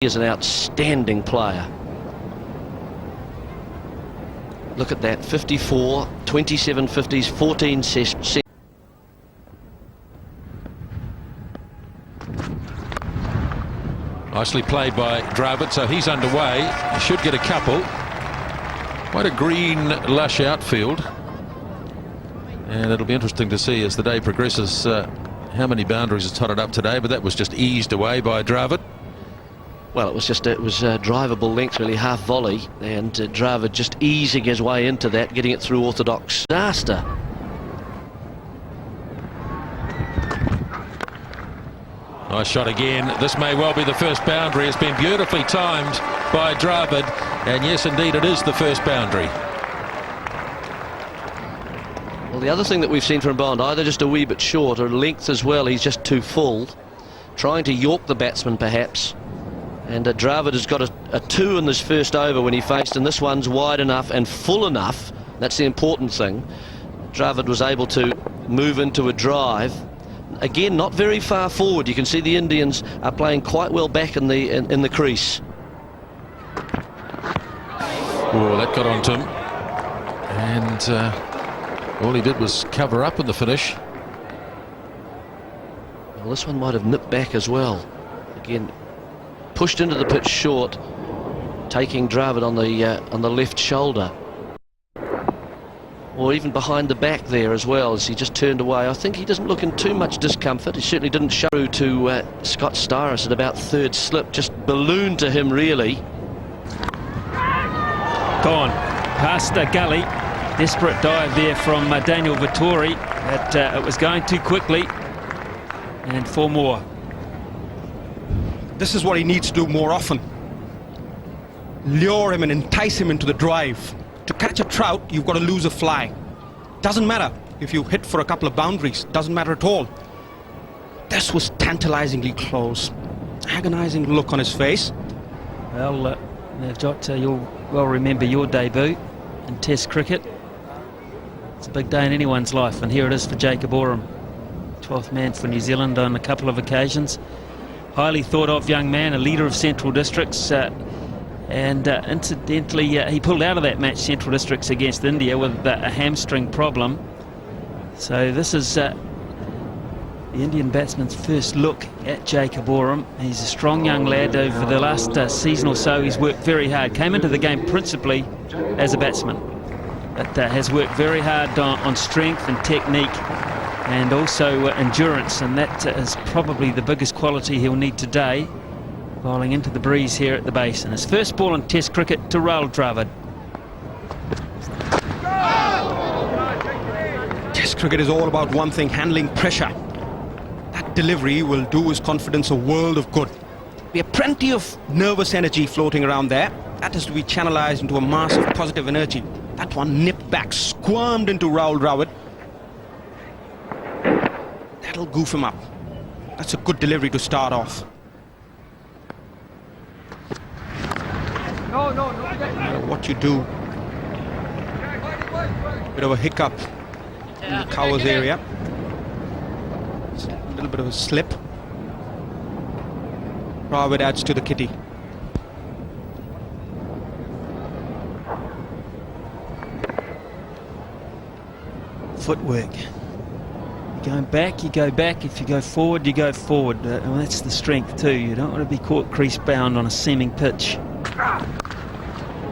He is an outstanding player. Look at that, 54, 27 50s, 14 sets. Nicely played by Dravid, so he's underway. He should get a couple. Quite a green, lush outfield. And it'll be interesting to see as the day progresses how many boundaries are totted up today, but that was just eased away by Dravid. Well, it was drivable length, really, half volley, and Dravid just easing his way into that, getting it through orthodox. Disaster. Nice shot again. This may well be the first boundary. It's been beautifully timed by Dravid, and yes, indeed, it is the first boundary. Well, the other thing that we've seen from Bond, either just a wee bit short or length as well, he's just too full, trying to york the batsman perhaps. And Dravid has got a 2 in this first over when he faced, and this one's wide enough and full enough. That's the important thing. Dravid was able to move into a drive. Again, not very far forward. You can see the Indians are playing quite well back in the crease. Oh, that got onto him. And all he did was cover up in the finish. Well, this one might have nipped back as well. Again, pushed into the pitch short, taking Dravid on the left shoulder, or even behind the back there as well, as he just turned away. I think he doesn't look in too much discomfort. He certainly didn't show to Scott Styris at about third slip, just ballooned to him really. Gone past the gully. Desperate dive there from Daniel Vettori, but it was going too quickly, and 4 more. This is what he needs to do more often. Lure him and entice him into the drive. To catch a trout, you've got to lose a fly. Doesn't matter if you hit for a couple of boundaries. Doesn't matter at all. This was tantalizingly close. Agonizing look on his face. Well, now, Jot, you'll well remember your debut in Test cricket. It's a big day in anyone's life, and here it is for Jacob Oram. 12th man for New Zealand on a couple of occasions. Highly thought of young man, a leader of Central Districts, and incidentally he pulled out of that match, Central Districts against India, with a hamstring problem. So this is the Indian batsman's first look at Jacob Oram. He's a strong young lad. Over the last season or so he's worked very hard. Came into the game principally as a batsman, but has worked very hard on strength and technique, and also endurance, and that is probably the biggest quality he'll need today, bowling into the breeze here at the base. And his first ball in Test cricket to Rahul Dravid. Test cricket is all about one thing: handling pressure. That delivery will do his confidence a world of good. There are plenty of nervous energy floating around there. That is to be channelized into a mass of positive energy. That one nipped back, squirmed into Rahul Dravid. That'll goof him up. That's a good delivery to start off. No matter what you do, bit of a hiccup in the covers area. It's a little bit of a slip. Dravid adds to the kitty. Footwork. Going back, you go back. If you go forward, you go forward. Well, that's the strength too. You don't want to be caught crease bound on a seaming pitch.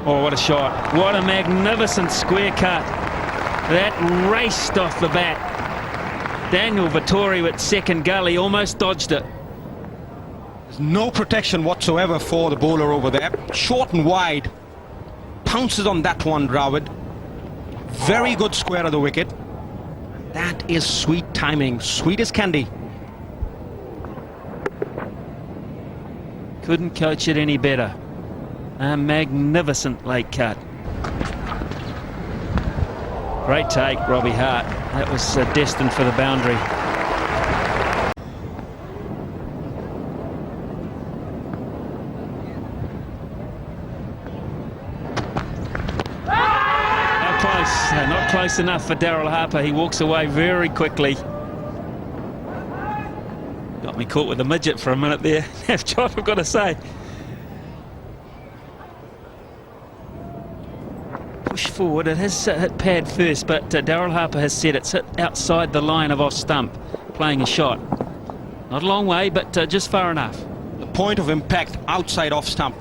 Oh, what a shot. What a magnificent square cut. That raced off the bat. Daniel Vettori at second gully almost dodged it. There's no protection whatsoever for the bowler over there. Short and wide. Pounces on that one, Dravid. Very good square of the wicket. That is sweet timing, sweet as candy. Couldn't coach it any better. A magnificent late cut. Great take, Robbie Hart. That was destined for the boundary. Not close enough for Daryl Harper. He walks away very quickly. Got me caught with a midget for a minute there. John, I've got to say, Push forward. It has hit pad first, but Daryl Harper has said it's hit outside the line of off stump, playing a shot. Not a long way, but just far enough. The point of impact outside off stump.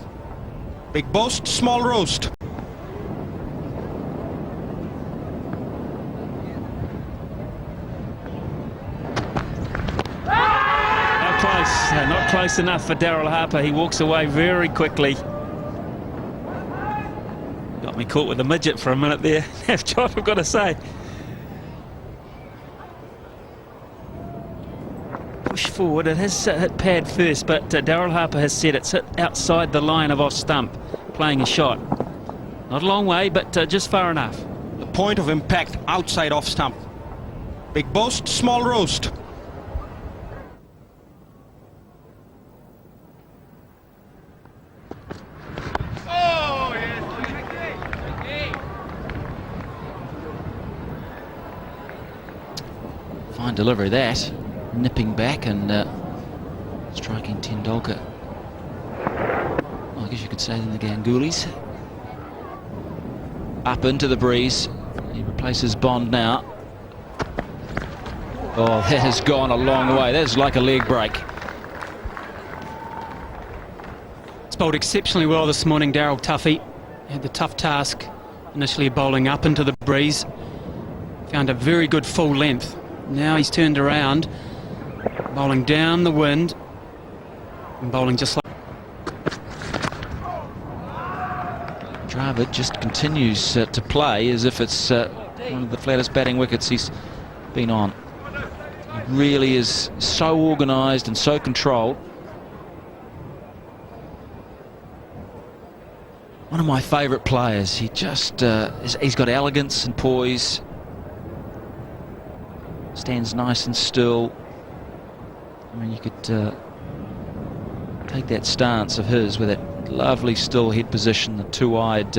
Big boast, small roast. Not close enough for Daryl Harper. He walks away very quickly. Got me caught with a midget for a minute there, John, I've got to say. Push forward. It has hit pad first, but Daryl Harper has said it's hit outside the line of off stump, playing a shot. Not a long way, but just far enough. The point of impact outside off stump. Big boast, small roast. Fine delivery that, nipping back and striking Tendulkar. Well, I guess you could say in the Gangulis. Up into the breeze. He replaces Bond now. Oh, that has gone a long way. That's like a leg break. It's bowled exceptionally well this morning, Daryl Tuffy. Had the tough task initially bowling up into the breeze. Found a very good full length. Now he's turned around, bowling down the wind and bowling just like... Dravid just continues to play as if it's one of the flattest batting wickets he's been on. He really is so organised and so controlled. One of my favourite players. He just he's got elegance and poise. Stands nice and still. I mean, you could take that stance of his with that lovely still head position, the two-eyed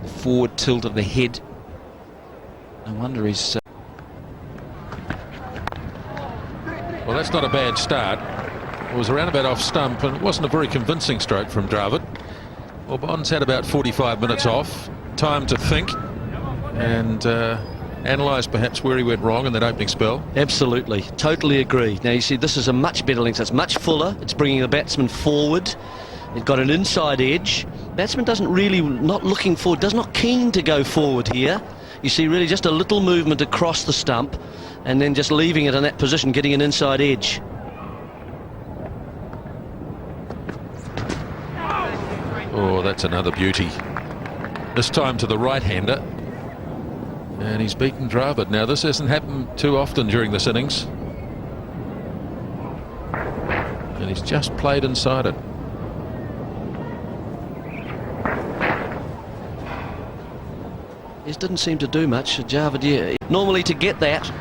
forward tilt of the head. No wonder he's... Well, that's not a bad start. It was around about off stump, and it wasn't a very convincing stroke from Dravid. Well, Bond's had about 45 minutes off, time to think, and analyse perhaps where he went wrong in that opening spell. Absolutely, totally agree. Now you see this is a much better length, it's much fuller, it's bringing the batsman forward, it's got an inside edge. Batsman doesn't really, not looking forward, does not keen to go forward here. You see really just a little movement across the stump and then just leaving it in that position, getting an inside edge. Oh, that's another beauty. This time to the right-hander. And he's beaten Dravid. Now, this hasn't happened too often during this innings. And he's just played inside it. This didn't seem to do much. Dravid, yeah. Normally to get that,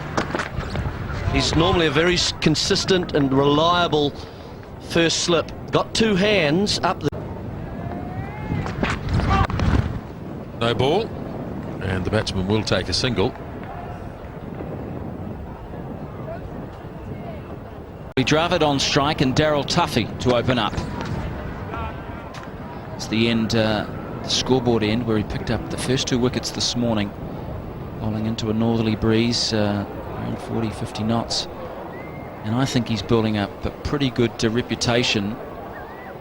he's normally a very consistent and reliable first slip. Got two hands up the... No ball. And the batsman will take a single. Dravid on strike and Daryl Tuffy to open up. It's the end, the scoreboard end, where he picked up the first two wickets this morning, bowling into a northerly breeze around 40-50 knots. And I think he's building up a pretty good reputation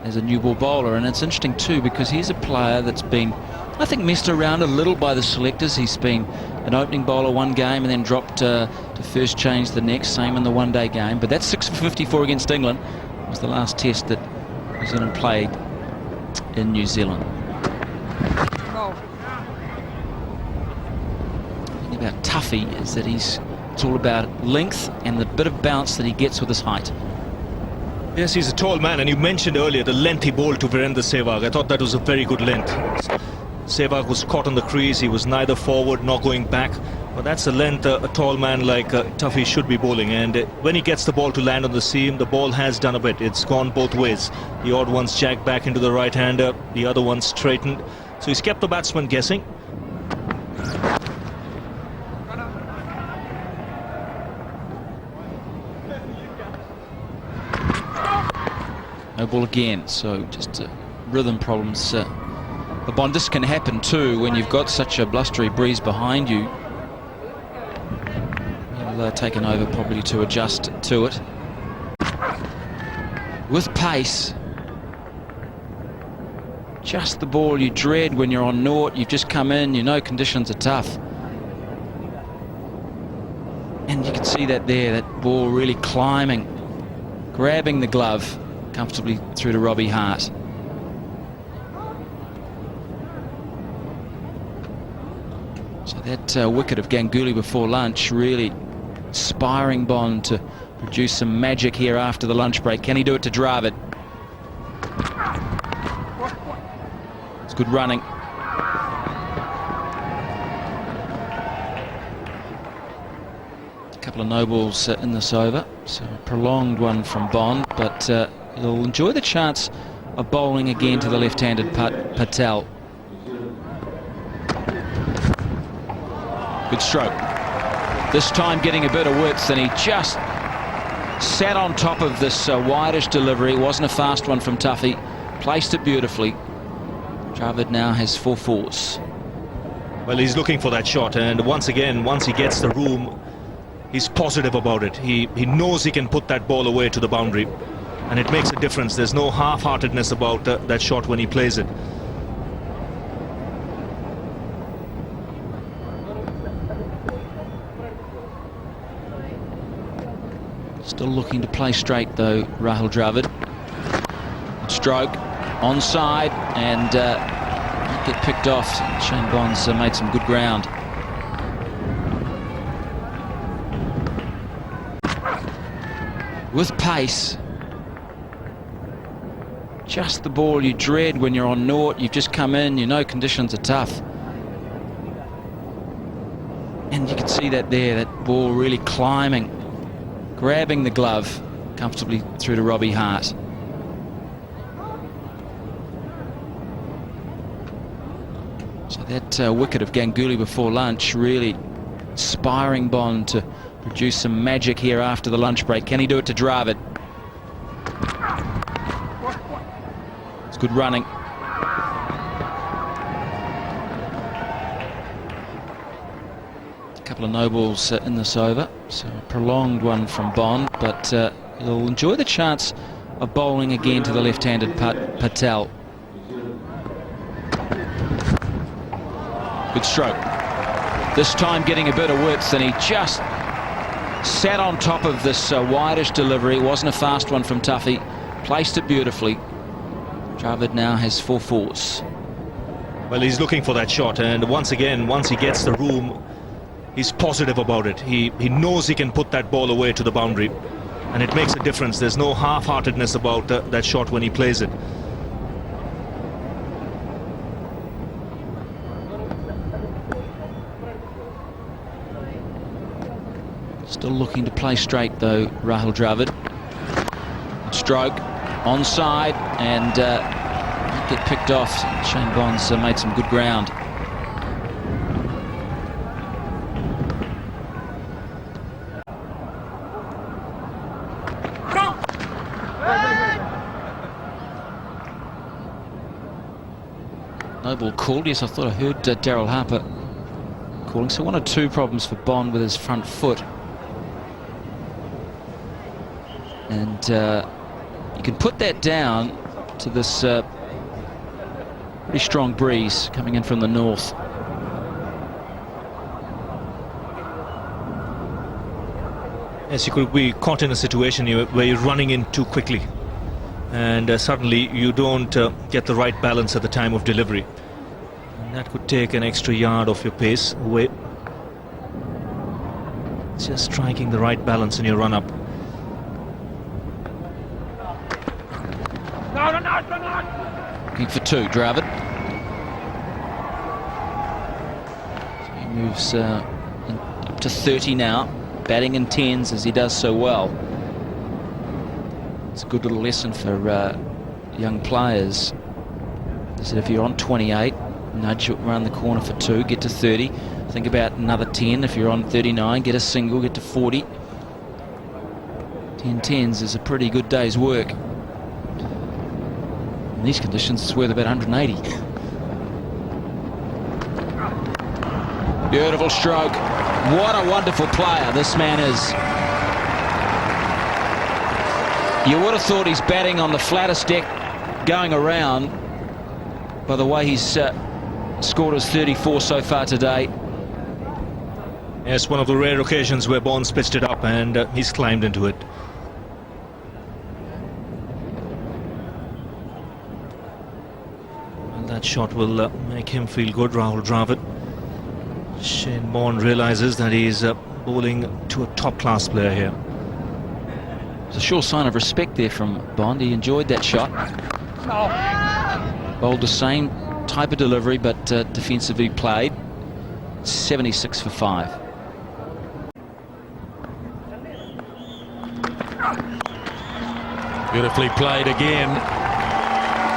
as a new ball bowler. And it's interesting too, because he's a player that's been, I think, messed around a little by the selectors. He's been an opening bowler one game and then dropped to first change the next, same in the one-day game. But that 6 for 54 against England was the last test that New Zealand played in New Zealand. The thing about Tuffy is that it's all about length and the bit of bounce that he gets with his height. Yes, he's a tall man, and you mentioned earlier the length he bowled to Virendra Sehwag. I thought that was a very good length. Sehwag was caught on the crease, he was neither forward nor going back, but that's the length a tall man like Tuffy should be bowling. And when he gets the ball to land on the seam, the ball has done a bit. It's gone both ways. The odd one's jagged back into the right-hander, the other one's straightened, so he's kept the batsman guessing. No ball again, so just rhythm problems But Bond, this can happen too when you've got such a blustery breeze behind you. He'll taken over probably to adjust to it. With pace. Just the ball you dread when you're on naught. You've just come in, you know conditions are tough. And you can see that there, that ball really climbing, grabbing the glove comfortably through to Robbie Hart. So that wicket of Ganguly before lunch really inspiring Bond to produce some magic here after the lunch break. Can he do it to Dravid? It's good running. A couple of no balls in this over, so a prolonged one from Bond, but he'll enjoy the chance of bowling again to the left-handed Patel. Good stroke. This time getting a bit of width, and he just sat on top of this wideish delivery. It wasn't a fast one from Tuffy. Placed it beautifully. Dravid now has 4 fours. Well, he's looking for that shot, and once again, once he gets the room, he's positive about it. He knows he can put that ball away to the boundary, and it makes a difference. There's no half-heartedness about that shot when he plays it. Still looking to play straight though, Rahul Dravid. Stroke, onside, and get picked off. Shane Bond's made some good ground. With pace. Just the ball you dread when you're on naught. You've just come in, you know conditions are tough. And you can see that there, that ball really climbing, grabbing the glove comfortably through to Robbie Hart. So that wicket of Ganguly before lunch really inspiring Bond to produce some magic here after the lunch break. Can he do it to Dravid? It's good running. A couple of no balls in this over, so a prolonged one from Bond, but he'll enjoy the chance of bowling again to the left-handed Patel. Good stroke. This time getting a bit of width, and he just sat on top of this wideish delivery. It wasn't a fast one from Tuffy. Placed it beautifully. Dravid now has 4 fours. Well, he's looking for that shot, and once again, once he gets the room, he's positive about it. He knows he can put that ball away to the boundary, and it makes a difference. There's no half-heartedness about that shot when he plays it. Still looking to play straight though, Rahul Dravid. Stroke, onside, and get picked off. Shane Bond's made some good ground. No ball called. Yes, I thought I heard Daryl Harper calling. So 1 or 2 problems for Bond with his front foot. And you can put that down to this pretty strong breeze coming in from the north. Yes, you could be caught in a situation where you're running in too quickly, and suddenly you don't get the right balance at the time of delivery, and that could take an extra yard of your pace away. Just striking the right balance in your run-up. Looking for 2, Dravid. So he moves up to 30 now, batting in 10s as he does so well. It's a good little lesson for young players. They said if you're on 28, nudge around the corner for 2, get to 30. Think about another 10. If you're on 39, get a single, get to 40. 10 10s is a pretty good day's work. In these conditions, it's worth about 180. Beautiful stroke. What a wonderful player this man is. You would have thought he's batting on the flattest deck going around by the way he's scored his 34 so far today. Yes, one of the rare occasions where Bonds pitched it up and he's climbed into it. And that shot will make him feel good, Rahul Dravid. Shane Bond realizes that he's bowling to a top-class player here. It's a sure sign of respect there from Bond. He enjoyed that shot. Bowled the same type of delivery, but defensively played. 76 for 5. Beautifully played again.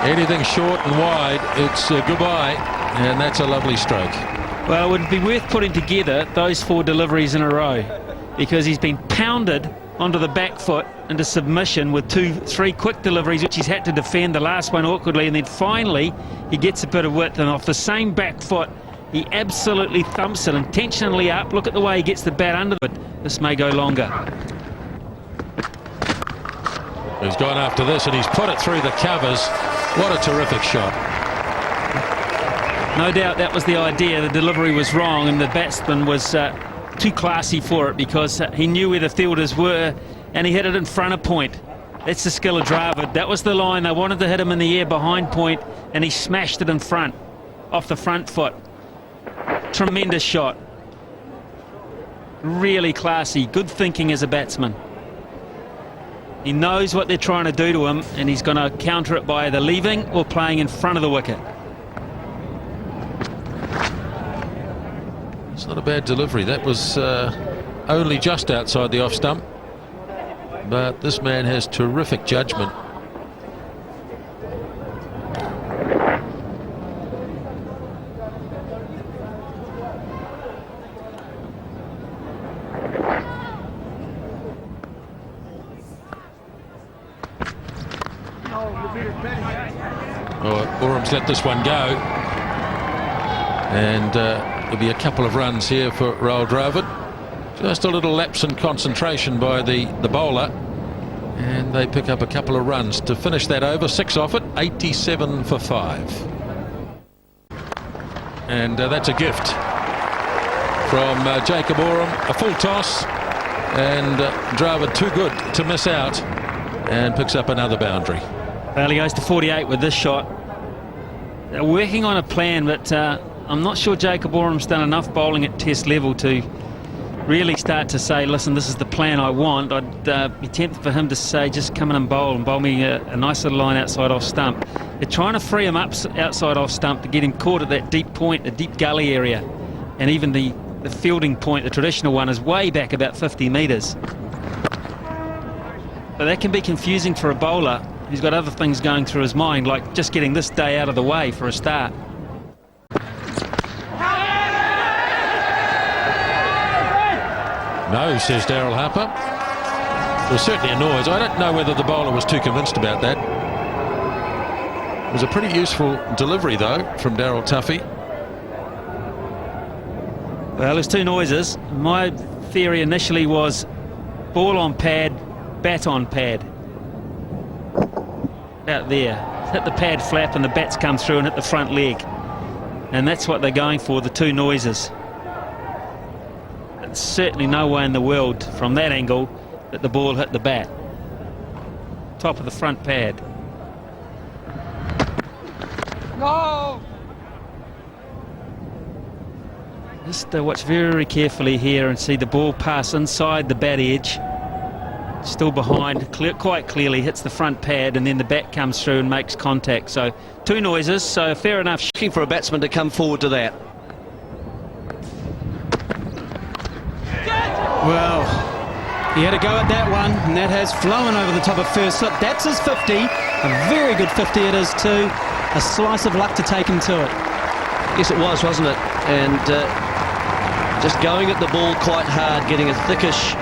Anything short and wide, it's goodbye, and that's a lovely stroke. Well, it would be worth putting together those 4 deliveries in a row, because he's been pounded onto the back foot into submission with 2-3 quick deliveries which he's had to defend, the last one awkwardly, and then finally he gets a bit of width, and off the same back foot he absolutely thumps it intentionally up. Look at the way he gets the bat under it. This may go longer. He's gone after this and he's put it through the covers. What a terrific shot. No doubt that was the idea. The delivery was wrong and the batsman was too classy for it, because he knew where the fielders were and he hit it in front of point. That's the skill of Dravid. That was the line. They wanted to hit him in the air behind point and he smashed it in front, off the front foot. Tremendous shot. Really classy. Good thinking as a batsman. He knows what they're trying to do to him, and he's going to counter it by either leaving or playing in front of the wicket. It's not a bad delivery. That was only just outside the off stump, but this man has terrific judgment. Borum's let this one go, and there'll be a couple of runs here for Rahul Dravid. Just a little lapse in concentration by the bowler, and they pick up a couple of runs to finish that over. 6 off it, 87 for 5. And that's a gift from Jacob Borum. A full toss, and Dravid too good to miss out, and picks up another boundary. Well, he goes to 48 with this shot. They're working on a plan, but I'm not sure Jacob Borum's done enough bowling at test level to really start to say, listen, this is the plan I want. I'd be tempted for him to say, just come in and bowl me a nice little line outside off stump. They're trying to free him up outside off stump to get him caught at that deep point, the deep gully area. And even the fielding point, the traditional one, is way back about 50 metres. But that can be confusing for a bowler. He's got other things going through his mind, like just getting this day out of the way for a start. No, says Daryl Harper. There was certainly a noise. I don't know whether the bowler was too convinced about that. It was a pretty useful delivery, though, from Daryl Tuffy. Well, there's 2 noises. My theory initially was ball on pad, bat on pad. Out there, hit the pad flap and the bats come through and hit the front leg, and that's what they're going for, the 2 noises. There's certainly no way in the world from that angle that the ball hit the bat. Top of the front pad. No! Just watch very carefully here and see the ball pass inside the bat edge. Still behind, quite clearly hits the front pad, and then the bat comes through and makes contact. So 2 noises, so fair enough. Looking for a batsman to come forward to that. Well, he had a go at that one, and that has flown over the top of first slip. That's his 50. A very good 50 it is too. A slice of luck to take him to it. Yes, it was, wasn't it? And just going at the ball quite hard, getting a thickish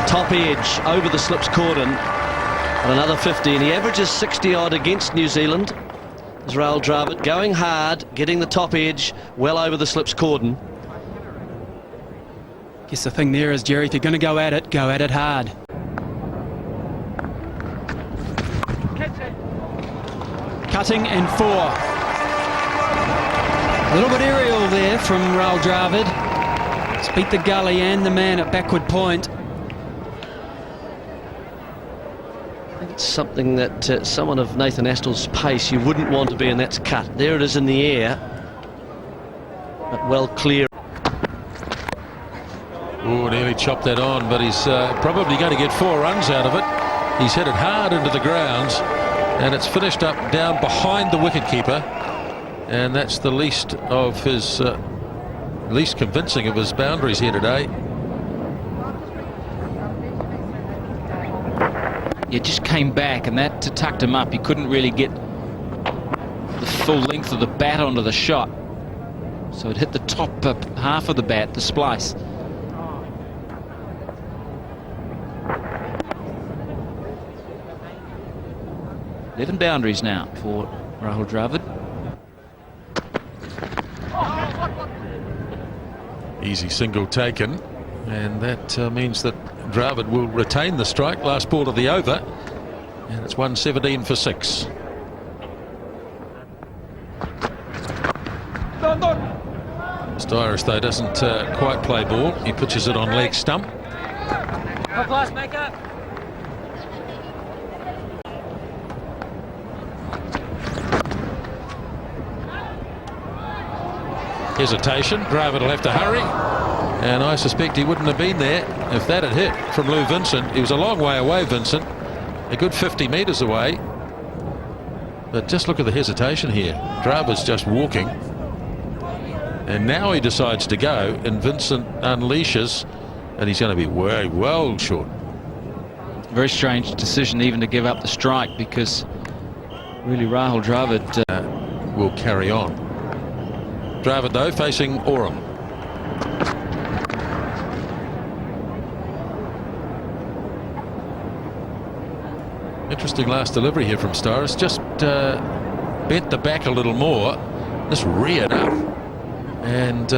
top edge over the slips cordon, and another 50, and he averages 60 odd against New Zealand. There's Rahul Dravid going hard, getting the top edge well over the slips cordon. Guess the thing there is, Jerry, if you're going to go at it hard. Cutting and 4. A little bit aerial there from Rahul Dravid. It's beat the gully and the man at backward point. It's something that someone of Nathan Astor's pace, you wouldn't want to be, and that's cut. There it is in the air, but well clear. Oh, nearly chopped that on, but he's probably going to get 4 runs out of it. He's hit it hard into the grounds, and it's finished up down behind the wicketkeeper, and that's the least convincing of his boundaries here today. It just came back, and that tucked him up. He couldn't really get the full length of the bat onto the shot, so it hit the top half of the bat, the splice. Eleven boundaries now for Rahul Dravid. Easy single taken, and that means that Dravid will retain the strike. Last ball of the over, and it's 117 for 6. Styris, though, doesn't quite play ball. He pitches it on leg stump. Hesitation. Dravid will have to hurry, and I suspect he wouldn't have been there if that had hit from Lou Vincent. He was a long way away, Vincent, a good 50 metres away, but just look at the hesitation here. Dravid's just walking, and now he decides to go, and Vincent unleashes, and he's going to be way well short. Very strange decision even to give up the strike, because really Rahul Dravid will carry on. Dravid, though, facing Oram. Interesting last delivery here from Styris. Just bent the back a little more. Just reared up, and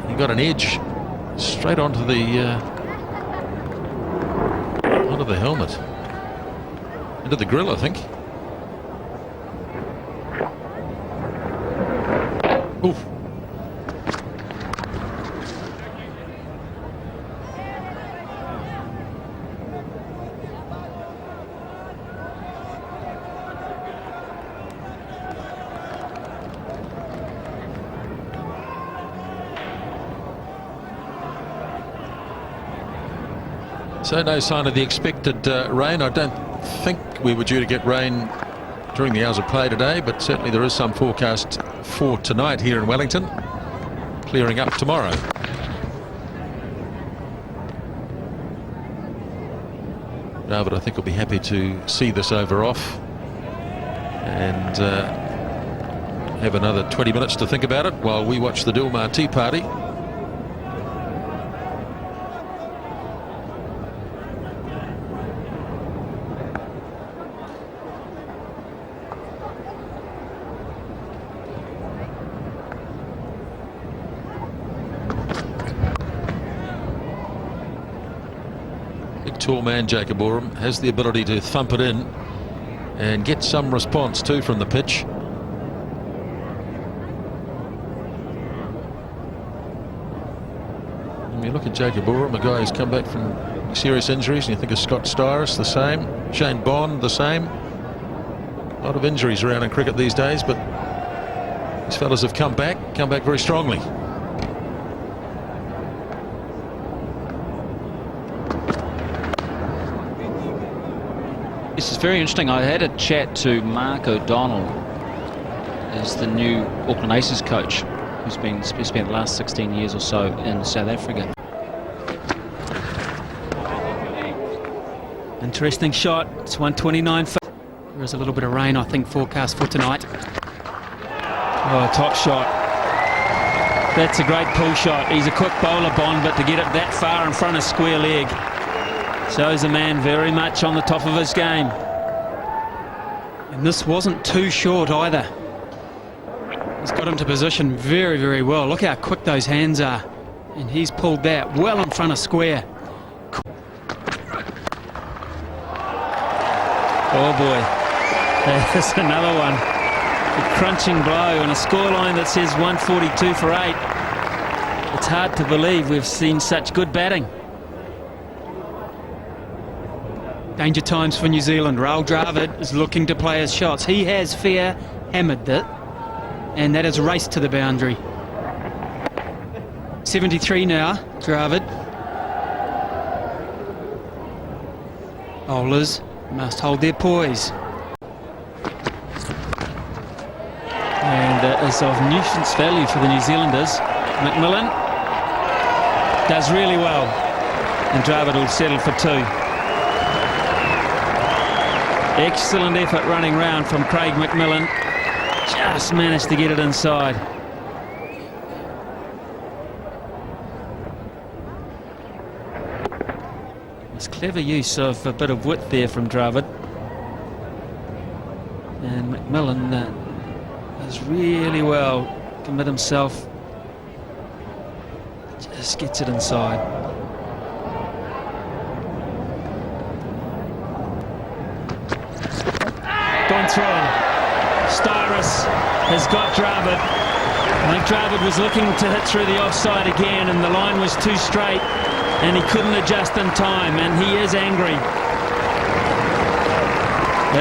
he got an edge straight onto the helmet, into the grill, I think. Oof. So no sign of the expected rain. I don't think we were due to get rain during the hours of play today, but certainly there is some forecast for tonight here in Wellington, clearing up tomorrow. Dravid, I think, will be happy to see this over off and have another 20 minutes to think about it while we watch the Dilmar Tea Party. Tall man Jacob Oram has the ability to thump it in and get some response too from the pitch. When you look at Jacob Oram, a guy who's come back from serious injuries, and you think of Scott Styris, the same, Shane Bond, the same. A lot of injuries around in cricket these days, but these fellas have come back very strongly. This is very interesting. I had a chat to Mark O'Donnell, as the new Auckland Aces coach, who's spent the last 16 years or so in South Africa. Interesting shot. It's 129. There is a little bit of rain, I think, forecast for tonight. Oh, top shot. That's a great pull shot. He's a quick bowler, Bond, but to get it that far in front of square leg shows a man very much on the top of his game. And this wasn't too short either. He's got into position very, very well. Look how quick those hands are. And he's pulled that well in front of square. Oh boy, there's another one. A crunching blow on a scoreline that says 142 for 8. It's hard to believe we've seen such good batting. Danger times for New Zealand. Rahul Dravid is looking to play his shots. He has fair hammered it, and that is raced to the boundary. 73 now, Dravid. Bowlers must hold their poise. And is of nuisance value for the New Zealanders. McMillan does really well, and Dravid will settle for 2. Excellent effort running round from Craig McMillan. Just managed to get it inside. It's clever use of a bit of width there from Dravid. And McMillan does really well. Commit himself. Just gets it inside. Gone through him. Styrus has got Dravid. I think Dravid was looking to hit through the offside again, and the line was too straight, and he couldn't adjust in time, and he is angry.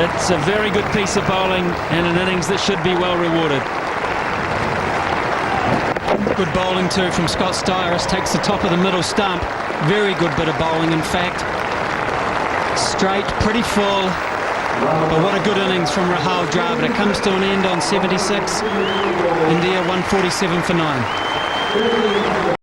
It's a very good piece of bowling and an innings that should be well rewarded. Good bowling too from Scott Styrus. Takes the top of the middle stump. Very good bit of bowling, in fact. Straight, pretty full. But what a good innings from Rahul Dravid. It comes to an end on 76. India 147 for 9.